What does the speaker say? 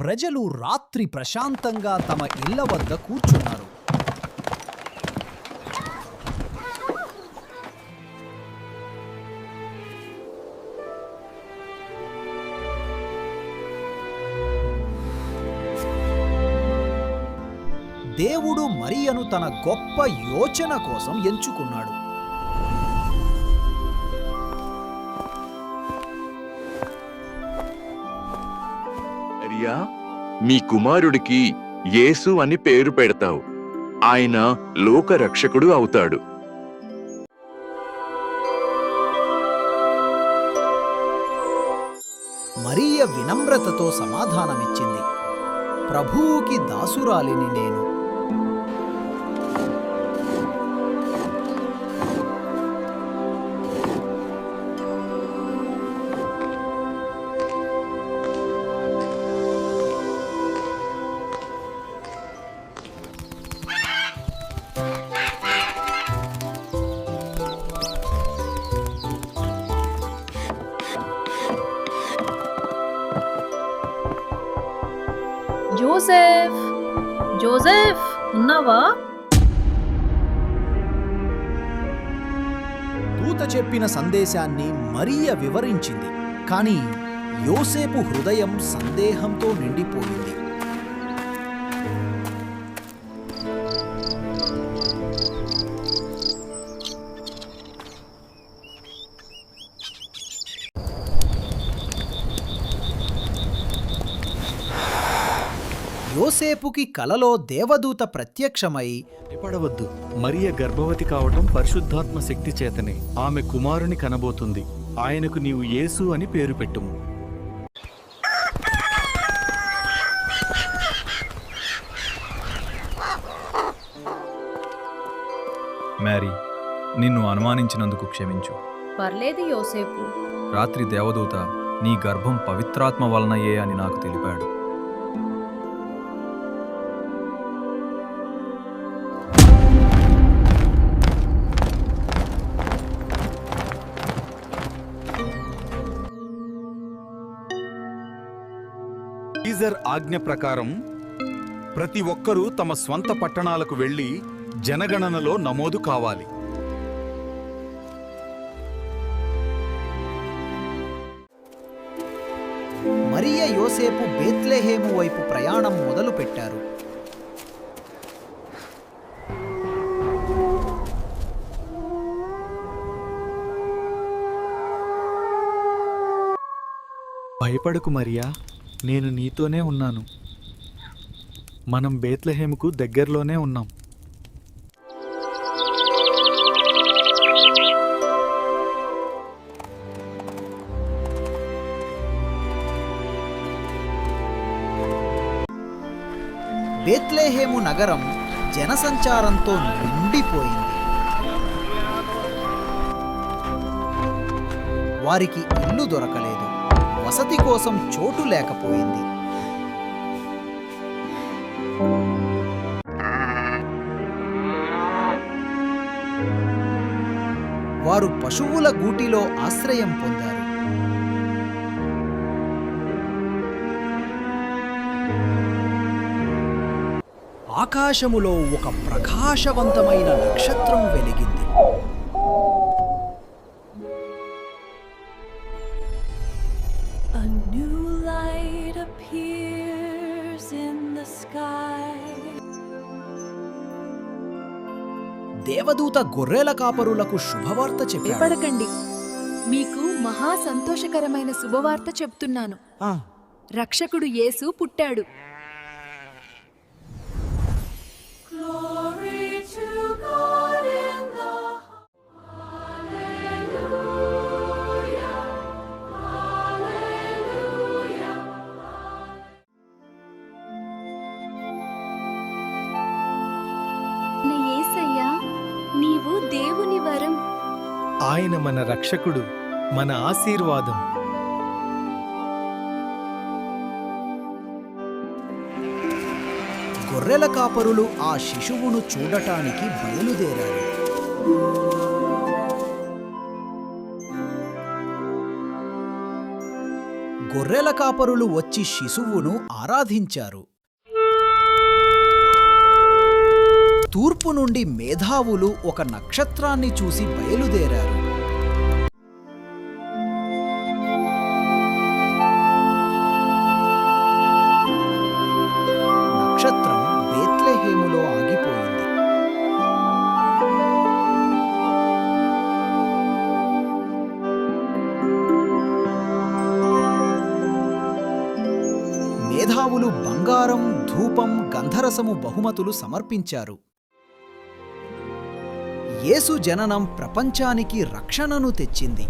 ప్రజలు రాత్రి ప్రశాంతంగా తమ ఇళ్ల వద్ద కూర్చున్నారు. దేవుడు మరియను తన గొప్ప యోచన కోసం ఎంచుకున్నాడు. మరియా, మీ కుమారుడికి యేసు అని పేరు పెడతావు. ఆయన లోక రక్షకుడు అవుతాడు. మరియ వినమ్రతతో సమాధానమిచ్చింది, ప్రభువుకి దాసురాలిని నేను. జోసెఫ్, జోసెఫ్ ఉన్నావా? దూత చెప్పిన సందేశాన్ని మరియ వివరించింది, కానీ యోసేపు హృదయం సందేహంతో నిండిపోయింది. యోసేపుకి కలలో దేవదూత ప్రత్యక్షమై, భయపడవద్దు, మరియ గర్భవతి కావటం పరిశుద్ధాత్మ శక్తి చేతనే. ఆమె కుమారుని కనబోతుంది. ఆయనకు నీవు యేసు అని పేరు పెట్టుము. మేరీ, నిన్ను అనుమానించినందుకు క్షమించు. పర్లేదు యోసేపు. రాత్రి దేవదూత నీ గర్భం పవిత్రాత్మ వలనయే అని నాకు తెలిపాడు. సీజర్ ఆజ్ఞ ప్రకారం ప్రతి ఒక్కరూ తమ స్వంత పట్టణాలకు వెళ్లి జనగణనలో నమోదు కావాలి. మరియ యోసేపు బేత్లెహేము వైపు ప్రయాణం మొదలుపెట్టారు. భయపడకు మరియా, నేను నీతోనే ఉన్నాను. మనం బేత్లెహేముకు దగ్గరలోనే ఉన్నాం. బేత్లెహేము నగరం జనసంచారంతో నిండిపోయింది. వారికి ఇల్లు దొరకలేదు, వసతి కోసం చోటు లేకపోయింది. వారు పశువుల గూటిలో ఆశ్రయం పొందారు. ఆకాశములో ఒక ప్రకాశవంతమైన నక్షత్రం వెలిగింది. A new light appears in the sky. దేవదూత గొర్రెల కాపరులకు శుభవార్త చెప్పాడు. భయపడకండి, మీకు మహా సంతోషకరమైన శుభవార్త చెప్తున్నాను. రక్షకుడు యేసు పుట్టాడు. Glory to God in the యేసయ్యా, నీవు దేవుని వరం. ఆయన మన రక్షకుడు, మన ఆశీర్వాదం. గొర్రెల కాపరులు ఆ శిశువును చూడటానికి బయలుదేరారు. గొర్రెల కాపరులు వచ్చి శిశువును ఆరాధించారు. తూర్పు నుండి మేధావులు ఒక నక్షత్రాన్ని చూసి బయలుదేరారు. నక్షత్రం బేత్లెహేములో ఆగిపోయింది. మేధావులు బంగారం, ధూపం, గంధరసము బహుమతులు సమర్పించారు. యేసు జననం ప్రపంచానికి రక్షణను తెచ్చింది.